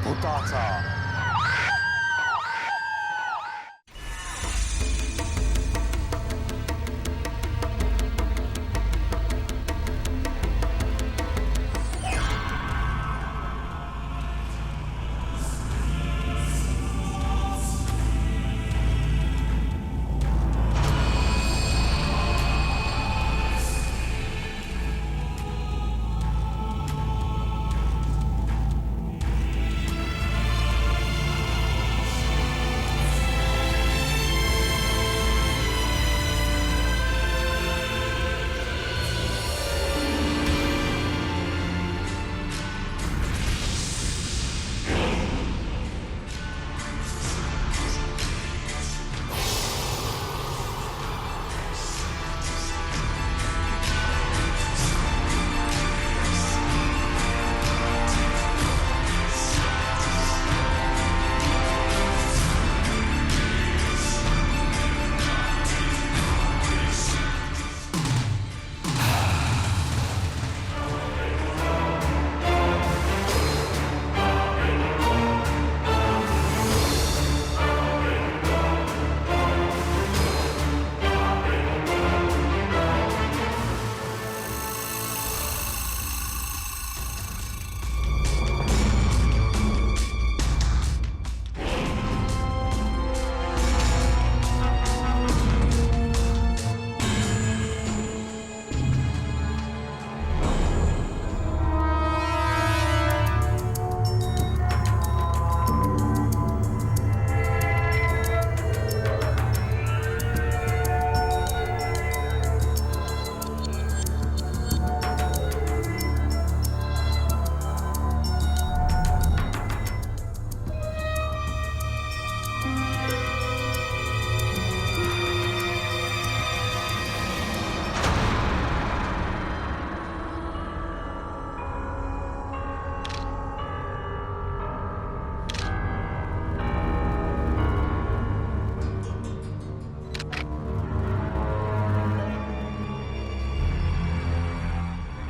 भूताचा.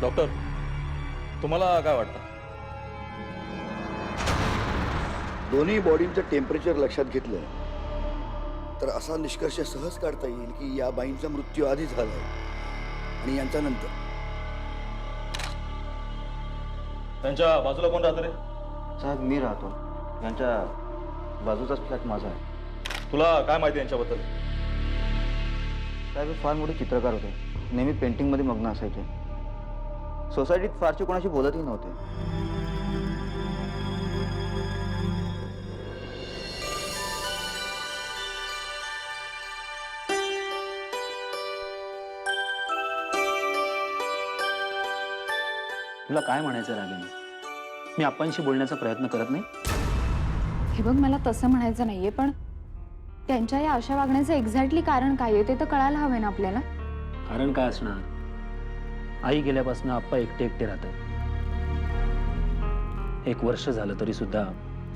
Doctor, तुम्हाला काय वाटतं? दोन्ही बॉडींचं टेम्परेचर लक्षात घेतलं तर असा निष्कर्ष सहज काढता येईल की या बाईंचा मृत्यू आधी झालाय आणि यांच्या नंतर. त्यांच्या बाजूला कोण राहतं रे? साहेब मी राहतो, यांच्या बाजूचाच फ्लॅट माझा आहे. तुला काय माहिती यांच्याबद्दल? साहेब फार मोठे चित्रकार होते, नेहमी पेंटिंगमध्ये मग्न असायचे. सोसायटीत फारसे कोणाशी बोलतही नव्हते. तुला काय म्हणायचं रागिनी? मी आप्पांशी बोलण्याचा प्रयत्न करत नाही? हे बघ, मला तसं म्हणायचं नाहीये, पण त्यांच्या या अशा वागण्याचं एक्झॅक्टली कारण काय आहे ते तर कळायला हवं ना आपल्याला. कारण काय असणार? आई गेल्यापासून आप्पा एकटे एकटे राहतात. 1 वर्ष झालं तरी सुद्धा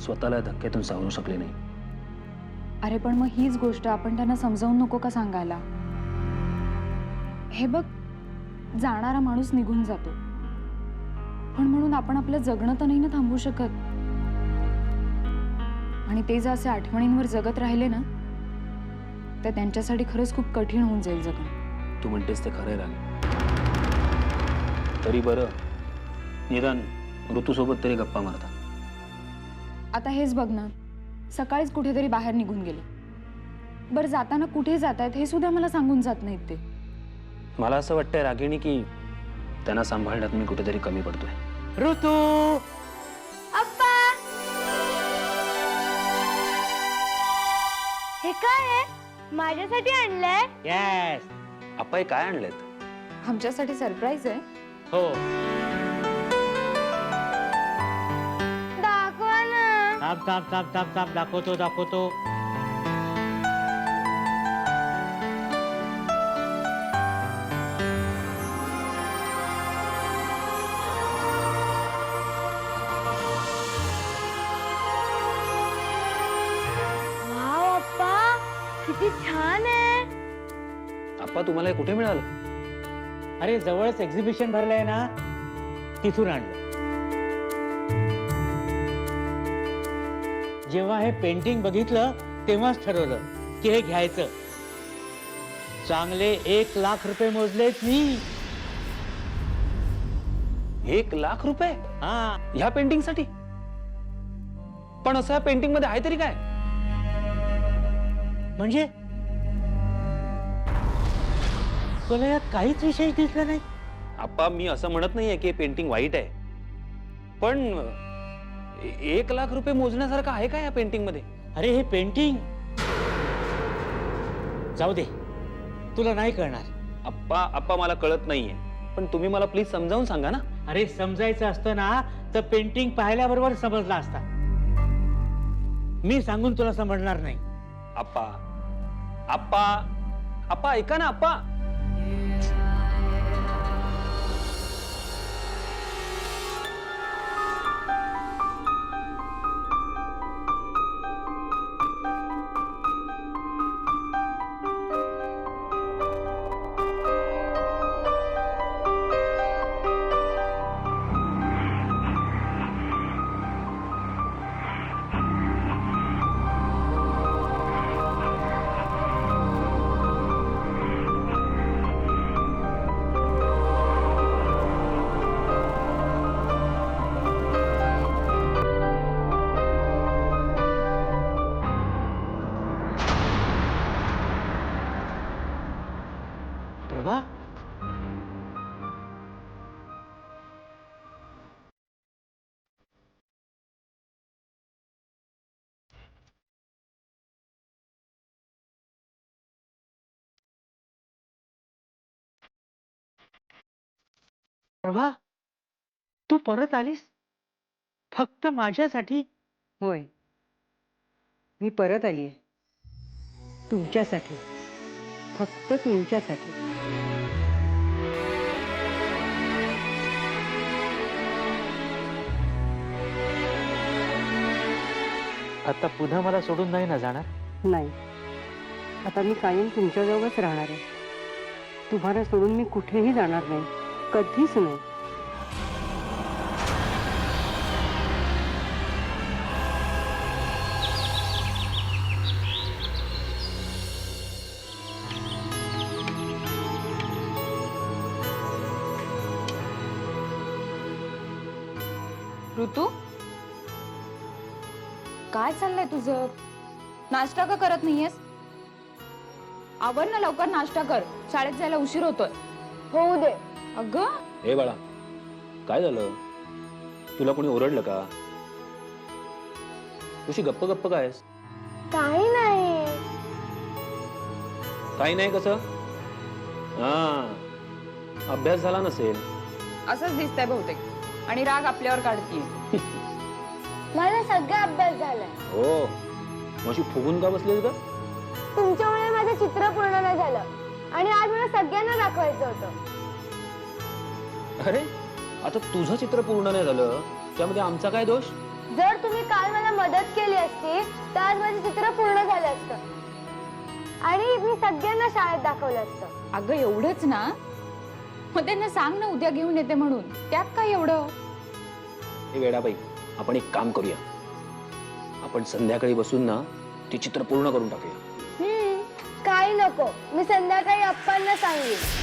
स्वतःला धक्क्यातून सावरू शकले नाही. अरे पण मग हीच गोष्ट आपण त्यांना समजावून नको का सांगायला? हे बघ, जाणारा माणूस निघून जातो, पण म्हणून आपण आपलं जगणं तर नाही ना थांबवू शकत. आणि ते जर असे आठवणींवर जगत राहिले ना तर त्यांच्यासाठी खरंच खूप कठीण होऊन जाईल जगणं. तू म्हणतेस ते खरं राग. तरी बरं, निदान ऋतूसोबत तरी गप्पा मारता. आता हेच बघ ना, सकाळीच कुठेतरी बाहेर निघून गेले. बरं, जाताना कुठे जात आहेत हे सुद्धा मला सांगून जात नाहीत ते. मला असं वाटतंय रागिणी की त्यांना सांभाळण्यात मी कुठेतरी कमी पडतोय. ऋतू, अप्पा, हे काय आहे? माझ्यासाठी आणलंय? येस. आप्पा हे काय आणलेत? आमच्यासाठी सरप्राईज आहे. हो. दाखवा ना. थांब थांब थांब थांब थांब, दाखवतो दाखवतो. वाव अप्पा, किती छान आहे. आप्पा तुम्हाला हे कुठे मिळालं? अरे जवळच एक्झिबिशन भरलंय ना, तिथून आणलं. जेव्हा हे पेंटिंग बघितलं तेव्हाच ठरवलं की हे घ्यायचं. चांगले 1,00,000 मोजलेत मी. 1,00,000 हा, ह्या पेंटिंग साठी? पण असं या पेंटिंग मध्ये आहे तरी काय? म्हणजे तुला यात काहीच विशेष दिसलं नाही? आप्पा, मी असं म्हणत नाहीये की पेंटिंग वाईट आहे, पण 1,00,000 मोजण्यासारखं आहे का या पेंटिंग मध्ये? अरे हे पेंटिंग जाऊ दे, तुला नाही कळणार. आप्पा मला कळत नाहीये, पण तुम्ही मला प्लीज समजावून सांगा ना. अरे समजायचं असतं ना तर पेंटिंग पाहिल्याबरोबर समजला असता. मी सांगून तुला समजणार नाही. आप्पा ऐका ना आप्पा. प्रभा, प्रभा, तू परत आलीस फक्त माझ्यासाठी? होय, मी परत आली आहे तुमच्यासाठी, फक्त तुमच्यासाठी. आता पुन्हा मला सोडून नाही ना जाणार? नाही, आता मी कायम तुमच्याजवळच राहणार आहे. तुम्हाला सोडून मी कुठेही जाणार नाही, कधीच नाही. ऋतू, काय चाललंय तुझं? नाश्ता का करत नाहीयेस? आवर ना लवकर, नाश्ता कर, शाळेत जायला उशीर होतोय. होऊ दे. अगं हे बाळा, काय झालं? तुला कोणी ओरडलं का? तुझी गप्प गप्प काय आहेस? काही नाही. काही नाही कसं? हा, अभ्यास झाला नसेल. असंच दिसतंय बहुतेक, आणि राग आपल्यावर काढतीये. माझा सगळा अभ्यास झालाय. हो, मशी फुगून का बसलीस ग? तुमच्यामुळे माझं चित्र पूर्ण नाही झालं आणि आज मला सगळ्यांना दाखवायचं होतं. अरे, आता तुझं चित्र पूर्ण नाही झालं, त्यामध्ये आमचा काय दोष? जर तुम्ही काल मला मदत केली असती तर आज माझं चित्र पूर्ण झालं असतं आणि मी सगळ्यांना शाळेत दाखवलं असतं. अगं एवढंच ना? मग त्यांना सांग ना उद्या घेऊन येते म्हणून, त्यात काय एवढं? हे वेडाबाई, आपण एक काम करूया, आपण संध्याकाळी बसून ना ते चित्र पूर्ण करून टाकूया. काही नको, मी संध्याकाळी अप्पांना सांगेन.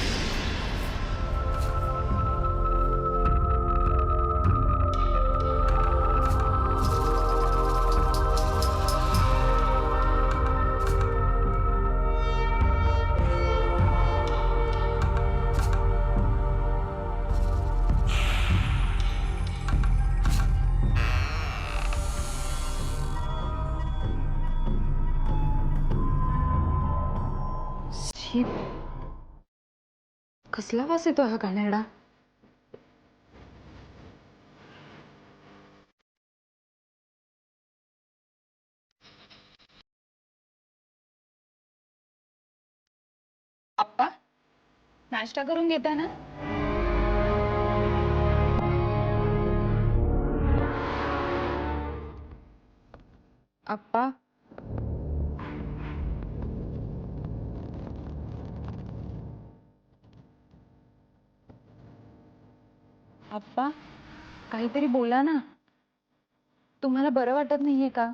कसला वास येतो हा घाणेरडा? आप्पा, नाश्ता करून घेता ना? आप्पा, आप्पा, काहीतरी बोला ना. तुम्हाला बरं वाटत नाहीये का?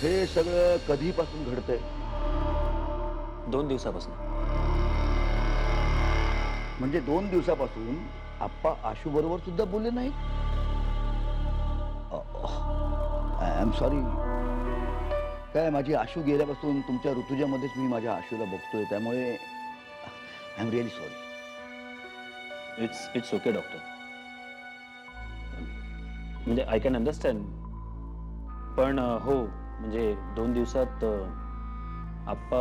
हे सगळं कधीपासून घडतंय? 2 दिवसापासून. म्हणजे 2 दिवसापासून आप्पा आशू बरोबर सुद्धा बोलले नाही? I am sorry. काय माझी आशू गेल्यापासून तुमच्या ऋतुजामध्येच मी माझ्या आशूला बघतोय, त्यामुळे I am really sorry. It's okay doctor. म्हणजे आय कॅन अंडरस्टँड. पण हो, म्हणजे 2 दिवसात आप्पा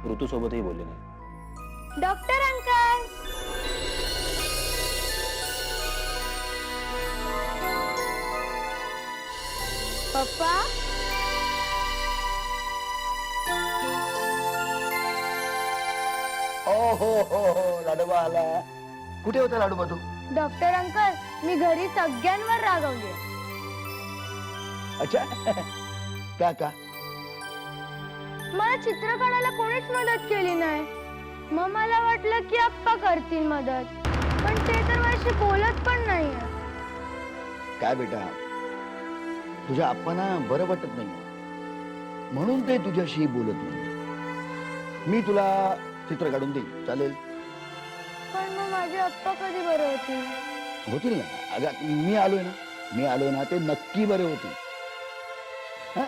ऋतूसोबतही बोलले नाही. डॉक्टर अंकल, पप्पा, हो लाडोबा आला. कुठे होता लाडोबा तू? डॉक्टर अंकल, मी घरी सगळ्यांवर रागवली. अच्छा. का मला चित्र काढायला कोणीच मदत केली नाही. मग मला वाटलं की आप्पा करतील मदत, पण ते तर माझ्याशी बोलत पण नाहीये. काय बेटा, तुझ्या आप्पांना बरं वाटत नाही म्हणून ते तुझ्याशी बोलत नाही. मी तुला चित्र काढून देईन, चालेल? पण मग माझे आप्पा कधी बरे होतील? होतील ना. अगं मी आलोय ना ते नक्की बरे होतील. हा?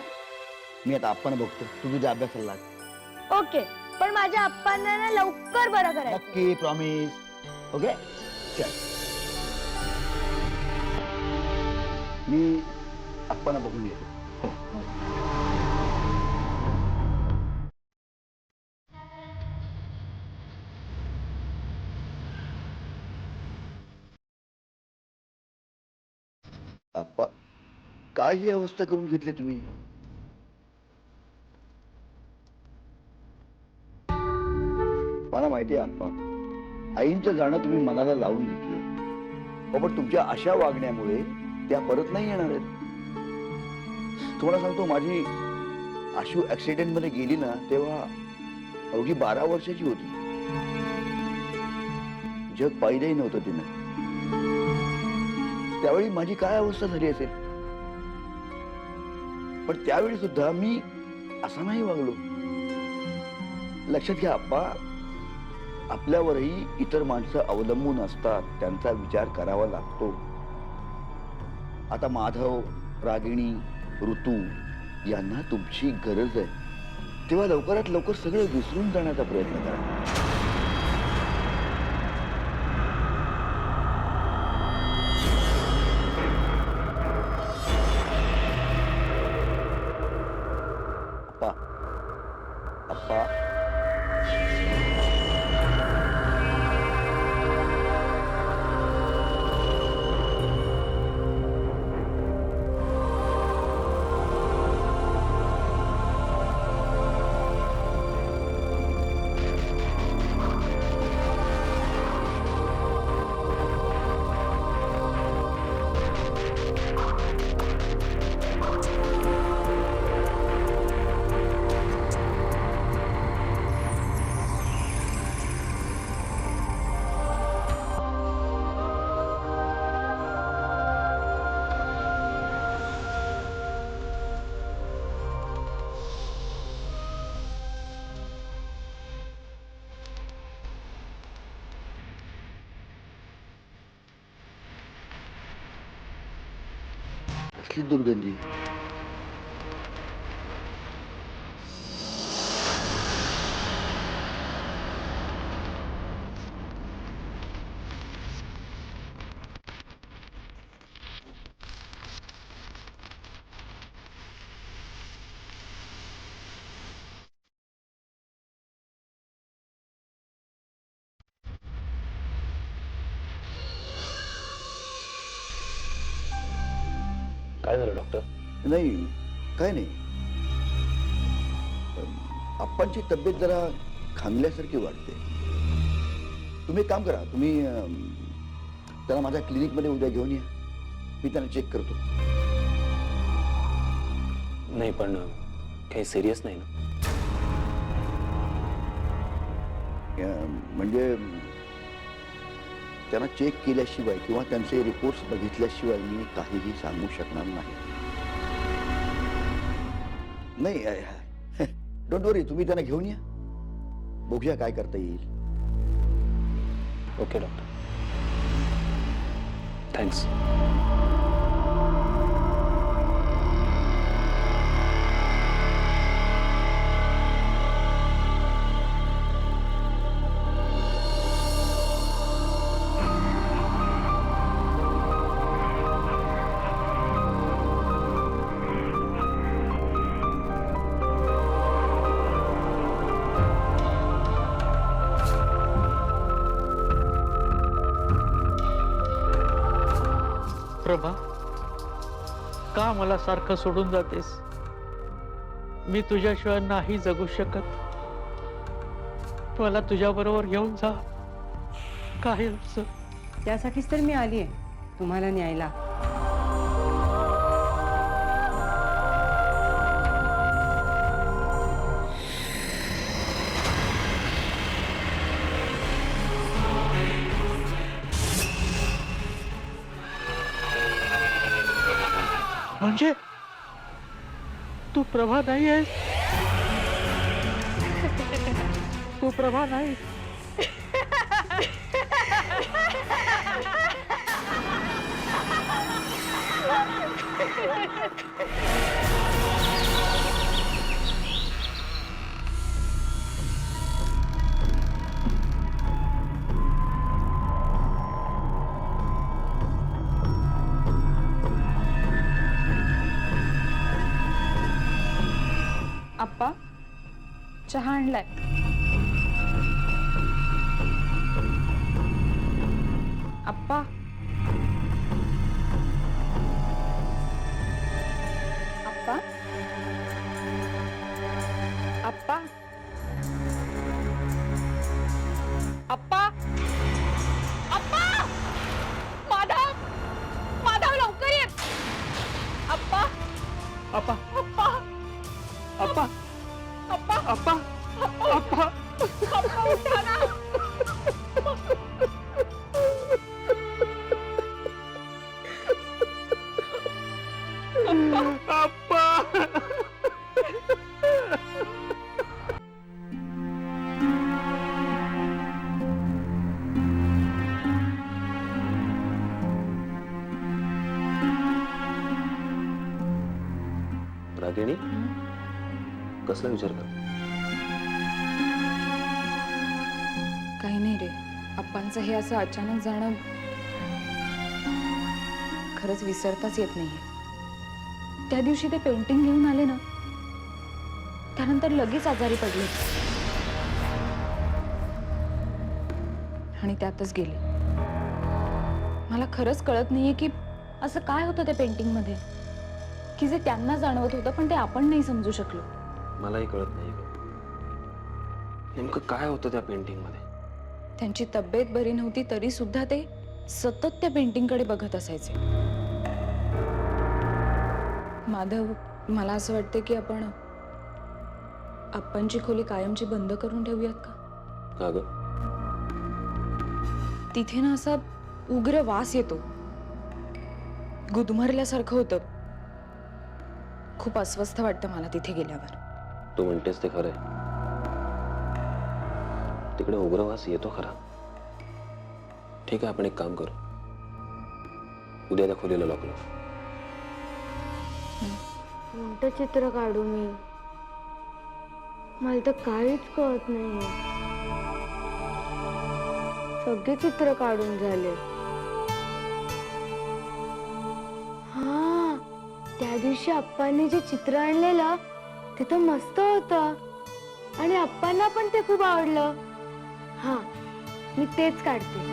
मी आता आप्पांना बघतो, तू तुझ्या अभ्यासाला लाग. ओके, पण माझ्या आप्पांना ना लवकर बरं करायचं. नक्की, प्रॉमिस. ओके, चल. मी आप्पांना बघून येतो. आप्पा, काय ही अवस्था करून घेतली तुम्ही? मला माहिती आहे आप्पा, आईंचं जाणं तुम्ही मनाला लावून घेतलं, पण तुमच्या अशा वागण्यामुळे त्या परत नाही येणार आहेत. तुम्हाला सांगतो, माझी आशू ऍक्सिडेंट मध्ये गेली ना, तेव्हा अवघी 12 वर्षाची होती. जग पाहिलंही नव्हतं तिनं. त्यावेळी माझी काय अवस्था झाली असेल. पण त्यावेळी सुद्धा मी असा नाही वागलो. लक्षात घ्या आप्पा, आपल्यावरही इतर माणसं अवलंबून असतात, त्यांचा विचार करावा लागतो. आता माधव, रागिणी, ऋतू यांना तुमची गरज आहे, तेव्हा लवकरात लवकर सगळं विसरून जाण्याचा प्रयत्न करा. अप्पा, अप्पा, कसली दुर्गंधी. काय झालं डॉक्टर? नाही, काय नाही. आप्पांची तब्येत जरा खांगल्यासारखी वाटते. तुम्ही एक काम करा, तुम्ही त्याला माझ्या क्लिनिकमध्ये उद्या घेऊन या, मी त्यांना चेक करतो. नाही, पण काही सिरियस नाही ना? म्हणजे त्यांना चेक केल्याशिवाय किंवा त्यांचे रिपोर्ट्स बघितल्याशिवाय मी काहीही सांगू शकणार नाही. नाही डोंट वरी, तुम्ही त्यांना घेऊन या, बघूया काय करता येईल. Okay doctor, thanks. प्रभा, का मला सारखं सोडून जातेस? मी तुझ्याशिवाय नाही जगू शकत. मला तुझ्या बरोबर घेऊन जा काय. त्यासाठीच तर मी आली आहे तुम्हाला न्यायला. म्हणजे तू प्रभा नाही आहेस? तू प्रभा नाही? आप्पा, चहा आणलाय. आप्पा, आप्पा, आप्पा, आप्पा, आप्पा, माधव, माधव लवकर ये. आप्पा, अप्पा, आप्पा, अप्पा, आप्पा, अप्पा, अप्पा, आप्पा, उठा ना. अप्पा. रागिणी, कसला विचार कर? काही नाही रे, आप्पांचं हे असं अचानक जाणं खरंच विसरताच येत नाहीये. त्या दिवशी ते पेंटिंग घेऊन आले ना, त्यानंतर लगेच आजारी पडले आणि त्यातच गेले. मला खरंच कळत नाहीये की असं काय होतं त्या पेंटिंग मध्ये की जे त्यांना जाणवत होतं पण ते आपण नाही समजू शकलो. मलाही कळत नाही ग, नेमकं काय होतं त्या पेंटिंग मध्ये. त्यांची तब्येत बरी नव्हती तरी सुद्धा ते सतत त्या पेंटिंगकडे बघत असायचे. माधव, मला असं वाटतं की आपण आप्पांची खोली कायमची बंद करून ठेवूयात का? का ग? तिथे ना असा उग्र वास येतो, गुदमरल्यासारखं होतं. खूप अस्वस्थ वाटतं मला तिथे गेल्यावर. तू म्हणतेस ते खरंय, तिकडे उग्रवास येतो खरा. ठीक आहे, आपण एक काम करू, उद्या त्या खोलीला लॉक लावू. कोणतं चित्र काढू मी? मला तर काहीच कळत नाही. सगळे चित्र काढून झाले. हा, त्या दिवशी आप्पांनी जे चित्र आणलेलं ते तर मस्त होतं आणि आप्पांना पण ते खूप आवडलं. हा, मी तेच काढते.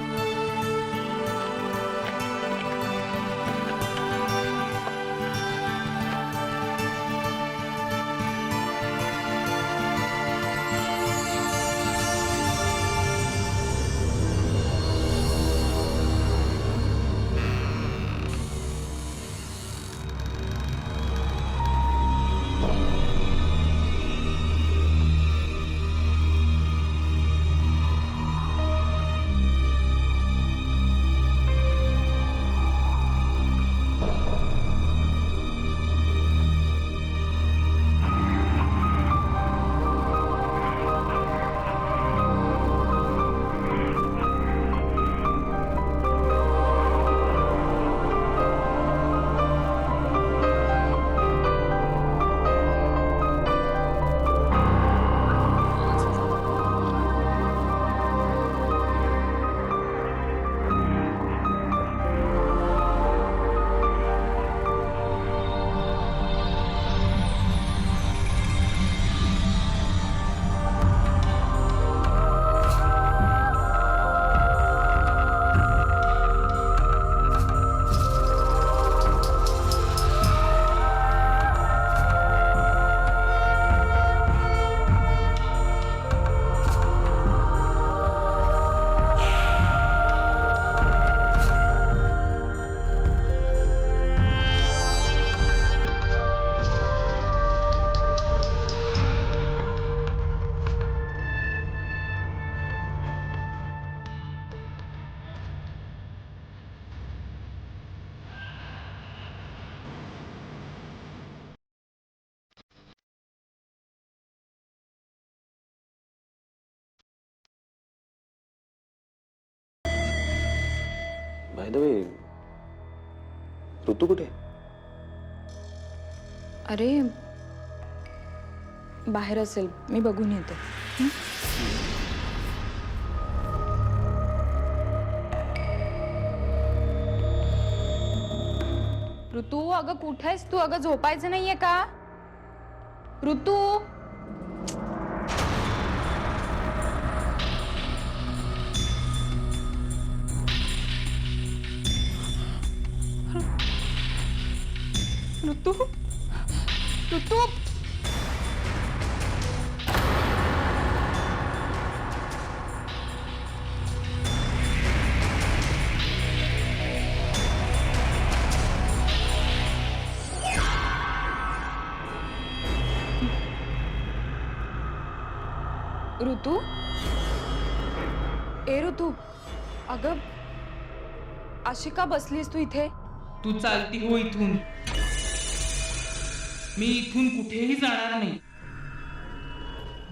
बाय द वे ऋतू कुठे आहे? अरे बाहेर असेल, मी बघून येते. ऋतू, अगं कुठे आहेस तू? अगं झोपायचं नाहीये का? ऋतू, ऋतू, ऋतू. ऋतू, ए ऋतू, अगं अशी का बसलीस तू इथे? तू चालती हो इथून. मी इथून कुठेही जाणार नाही.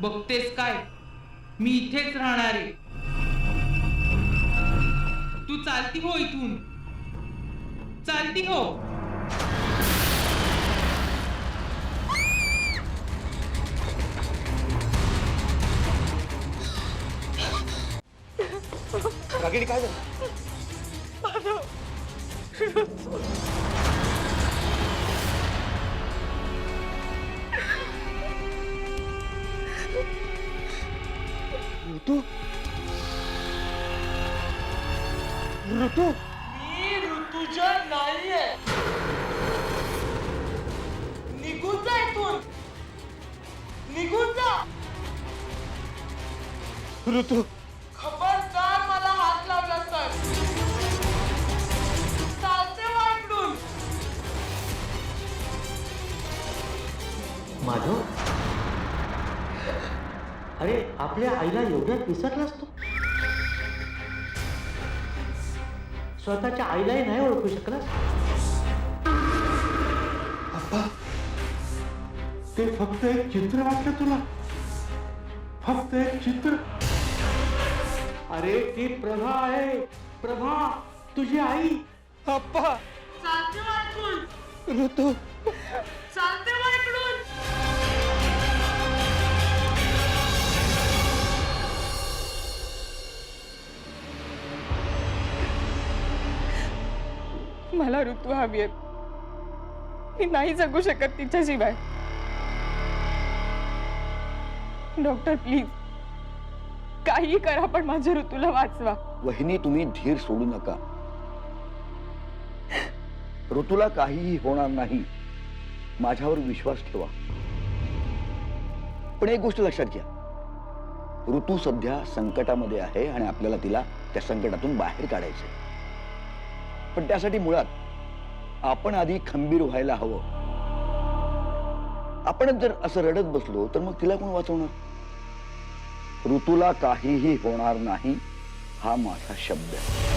बघतेस काय, मी इथेच राहणार आहे. तू चालती हो इथून, चालती हो. काकीने काय झालं? ऋतू, ऋतू, मी ऋतुजा नाहीये. निघून जा इथून, निघून जा. ऋतू, खबरदार मला हात लावला तर चालते वाकडून. माधव, अरे आपल्या आईला एवढ्यात विसरलास तू? स्वतःच्या आईलाही नाही ओळखू शकलास? ते फक्त एक चित्र वाटलं तुला? फक्त एक चित्र? अरे ती प्रभा आहे, प्रभा तुझी आई. अप्पा, चालते वाकडून, ऋतू, चालते वाकडून. मला ऋतू हवी आहे. मी नाही जगू शकत तिच्याशिवाय. डॉक्टर प्लीज काही करा, पण माझ्या ऋतूला वाचवा. वहिनी तुम्ही धीर सोडू नका. ऋतूला काहीही होणार नाही, माझ्यावर विश्वास ठेवा. पण एक गोष्ट लक्षात घ्या, ऋतू सध्या संकटामध्ये आहे आणि आपल्याला तिला त्या संकटातून बाहेर काढायचंय. पण त्यासाठी मुळात आपण आधी खंबीर व्हायला हवं. आपणच जर असं रडत बसलो तर मग तिला कोण वाचवणार? ऋतूला काहीही होणार नाही, हा माझा शब्द आहे.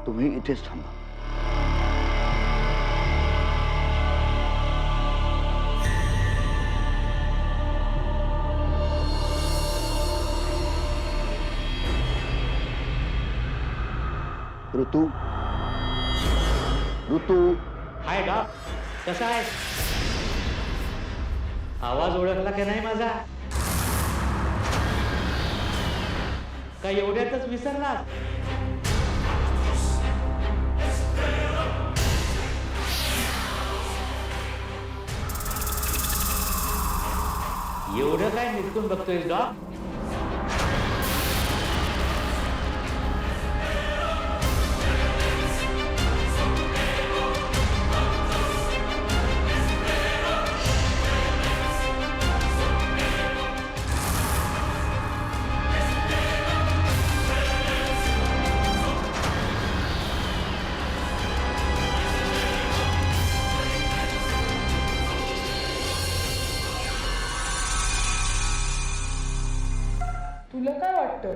तुम्ही इथेच थांबा. ऋतू, ऋतू, हाय डॉ, कसा आहे? आवाज ओळखला की नाही माझा? का एवढ्यातच विसरलास? एवढं काय निसकून बघतोय डॉ? तुला काय वाटतं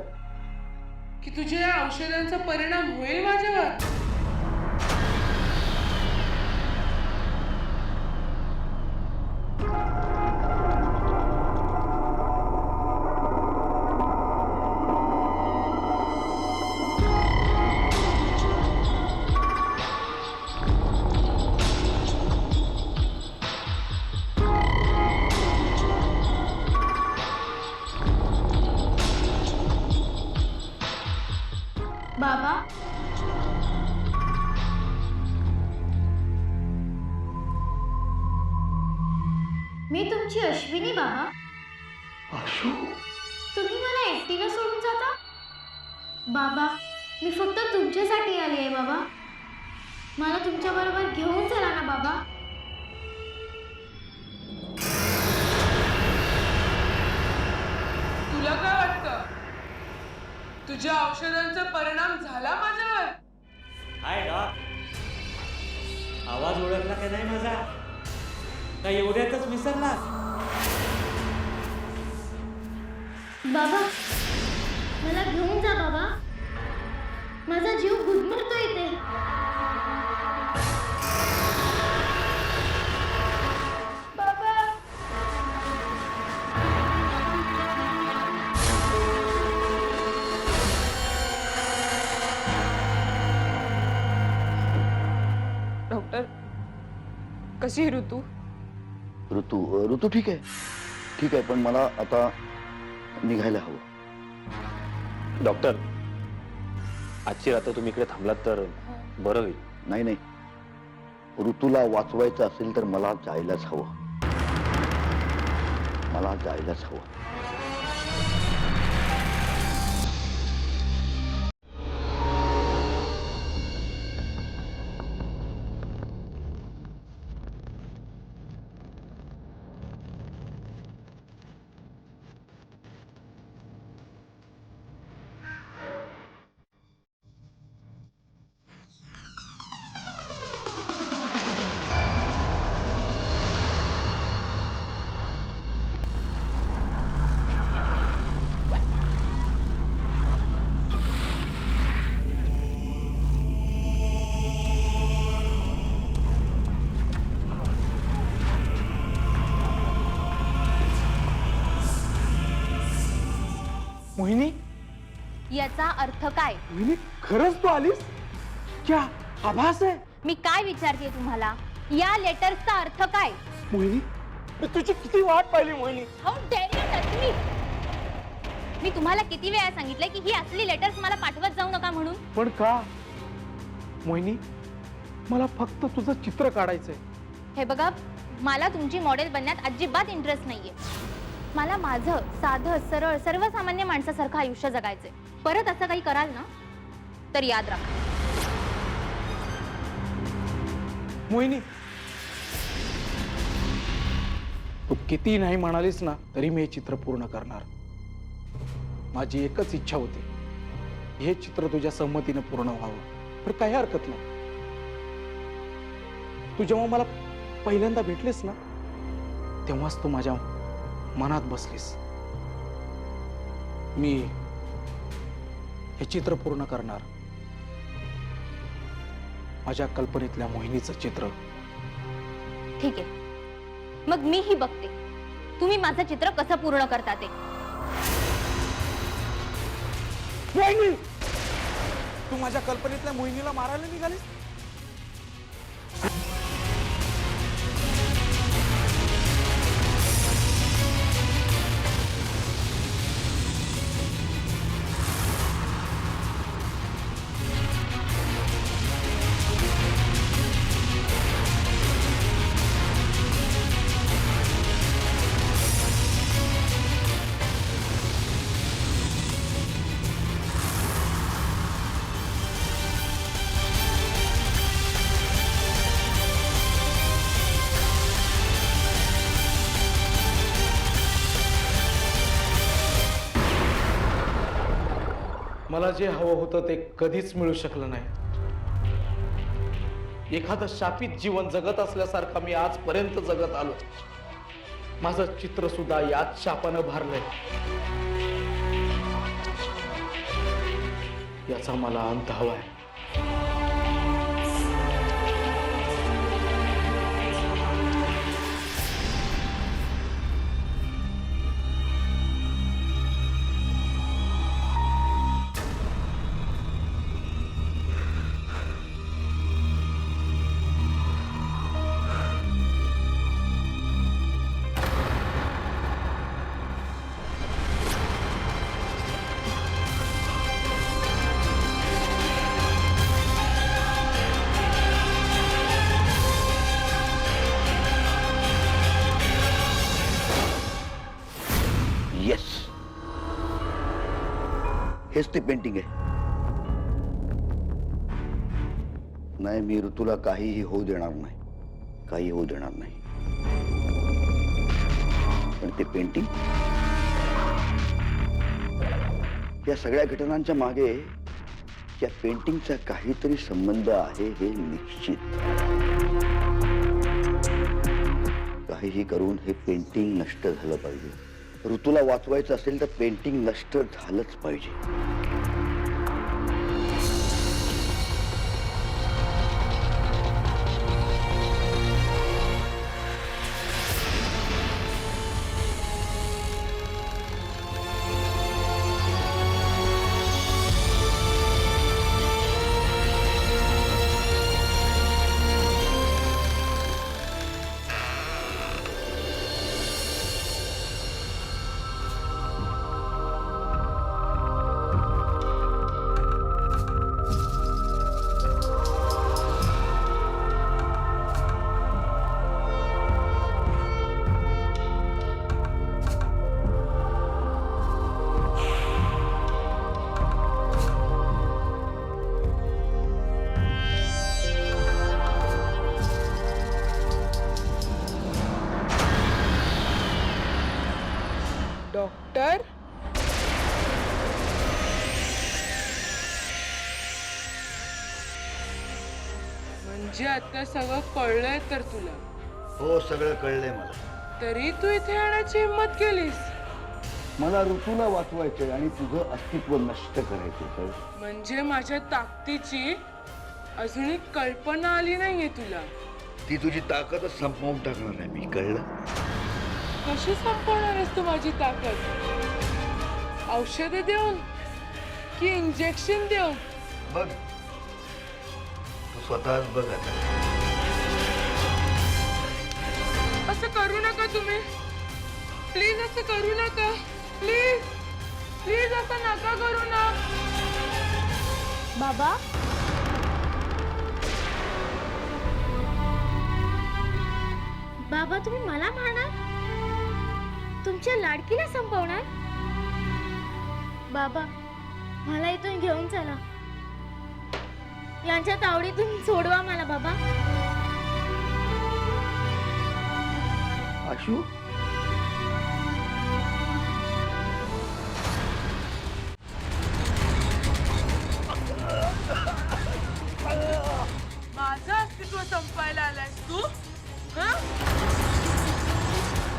की तुझ्या या औषधांचा परिणाम होईल माझ्यावर? बाबा? मी तुमची अश्विनी बाबा. तुम्ही मला एकटीला सोडून जाता? बाबा, मी फक्त तुमच्यासाठी आली आहे बाबा. मला तुमच्या बरोबर घेऊन चला ना बाबा. तुला काय वाटतं? तुझ्या औषधांचा परिणाम झाला माझ्यावर? हाय डॉक, आवाज ओळखला का नाही माझा? का एवढ्यातच विसरला? बाबा, मला घेऊन जा बाबा. माझा जीव गुदमरतो इथे. बाबा. डॉक्टर, कशी आहे ऋतू? ऋतू ऋतू ठीक आहे, ठीक आहे, पण मला आता निघायला हवं. डॉक्टर, आजची रात्र तुम्ही इकडे थांबलात तर बरं होईल. नाही नाही, ऋतूला वाचवायचं असेल तर मला जायलाच हवं. मला जायलाच हवं. मोहिनी, याचा अर्थ काय? मोहिनी, खरंच तू आलीस? क्या आभास आहे? मी काय विचारते तुम्हाला? या लेटर्सचा अर्थ काय? मोहिनी, मी तुझी किती वाट पाहिली Mohini. How dare you touch me? मी तुम्हाला किती वेळा सांगितलंय की ही असली लेटर्स मला पाठवत जाऊ नका म्हणून. पण का? मोहिनी, मला फक्त तुझं चित्र काढायचंय. हे बघा, मला तुमची मॉडेल बनण्यात अजिबात इंटरेस्ट नाहीये. मला माझं साधं सरळ सर्वसामान्य माणसासारखं आयुष्य जगायचंय. परत असं काही कराल ना तर याद राखा. मोहिनी, तू किती नाही म्हणालीस ना तरी मी हे चित्र पूर्ण करणार. माझी एकच इच्छा होती, हे चित्र तुझ्या संमतीने पूर्ण व्हावं. पण काही हरकत नाही. तू जेव्हा मला पहिल्यांदा भेटलीस ना तेव्हाच तू माझ्या मनात बसलीस. मी हे चित्र पूर्ण करणार. माझ्या कल्पनेतल्या मोहिनीचं चित्र. ठीक आहे, मग मी ही बघते तुम्ही माझं चित्र कसं पूर्ण करता ते. मोहिनी, तू माझ्या कल्पनेतल्या मोहिनीला मारायला निघालीस? मला जे हवं होतं ते कधीच मिळू शकलं नाही. एखादं शापित जीवन जगत असल्यासारखं मी आजपर्यंत जगत आलो. माझं चित्र सुद्धा याच शापानं भरलंय. याचा मला अंत हवाय. हेच ते पेंटिंग आहे. नाही, मी ऋतूला काहीही होऊ देणार नाही, काही होऊ देणार नाही. पण ते पेंटिंग, या सगळ्या घटनांच्या मागे या पेंटिंगचा काहीतरी संबंध आहे हे निश्चित. काहीही करून हे पेंटिंग नष्ट झालं पाहिजे. ऋतूला वाचवायचं असेल तर पेंटिंग नष्ट झालंच पाहिजे. डॉक्टर, म्हणजे आता सगळं कळलंय तर तुला? हो, सगळं कळलंय मला. तरी तू इथे येण्याची हिंमत केलीस? मला ऋतूला वाचवायचंय आणि तुझं अस्तित्व नष्ट करायचंय. म्हणजे माझ्या ताकदीची अजूनही कल्पना आली नाहीये तुला? ती तुझी ताकदच संपवून टाकणार आहे मी, कळलं? कशी संपवणार आहेस तू माझी ताकद? औषधे देऊन की इंजेक्शन देऊन? बघ, तू स्वतःच बघ आता. असं करू नका तुम्ही, प्लीज. असं करू नका, प्लीज प्लीज. असं नका करू ना. बाबा, बाबा तुम्ही मला मारणार? तुमच्या लाडकीला संपवणार? बाबा, मला इथून घेऊन चला. यांच्या तावडीतून सोडवा मला बाबा. आशू, माझं अस्तित्व संपायला आलायस तू? हं?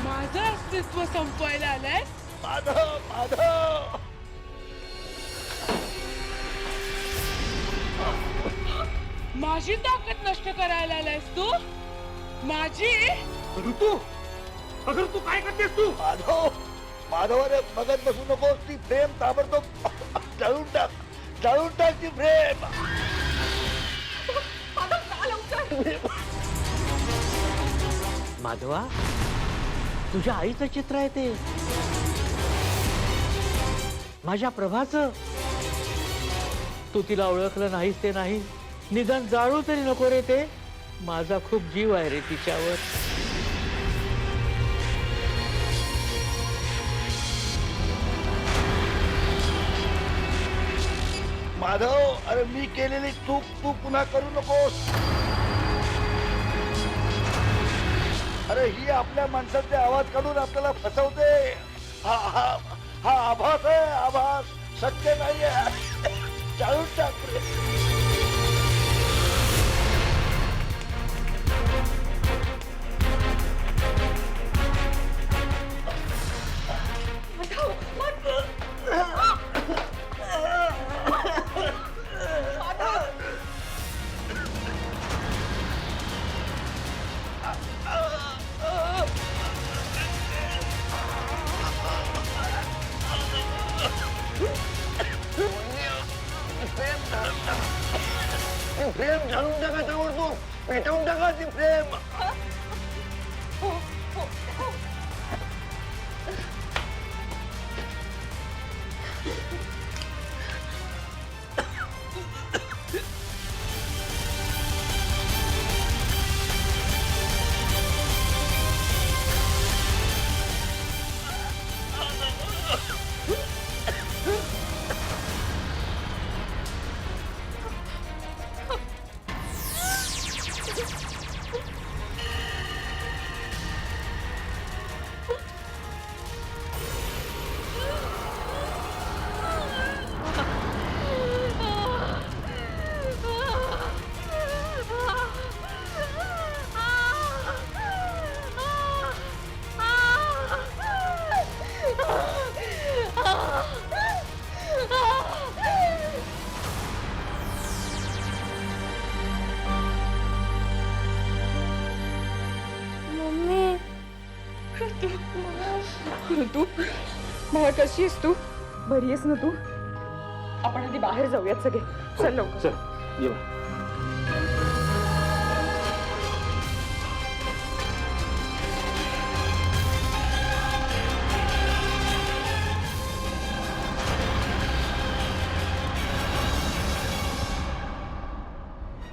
माझं अस्तित्व संपवायला आलायस? माधव, माधव. माझी ताकद नष्ट करायला आलायस तू? माझी? ऋतू, अगर तू काय करतेस तू? माधव, माधवाने बघत बसू नकोस. ती फ्रेम ताबडतोब जाळून टाक, जाळून टाक ती फ्रेम. माधवा, तुझ्या आईचं चित्र आहे ते, माझ्या प्रभाचं. तू तिला ओळखलं नाहीस ते नाही, निदान जाळू तरी नको रे ते. माझा खूप जीव आहे रे तिच्यावर. माधव, अरे मी केलेली चूक तू पुन्हा करू नकोस. अरे ही आपल्या माणसाचे आवाज काढून आपल्याला फसवते. हा हा हा आभास आहे, आभास. सत्य नाहीये. जाळून टाक रे. फ्रेम झाडून टाका ताबडतोब. पेटवून टाका ती फ्रेम. ऋतू बाळा कशी आहेस तू? बरी आहेस ना तू? आपण आधी बाहेर जाऊयात सगळे. चल लवकर. चल ये बा.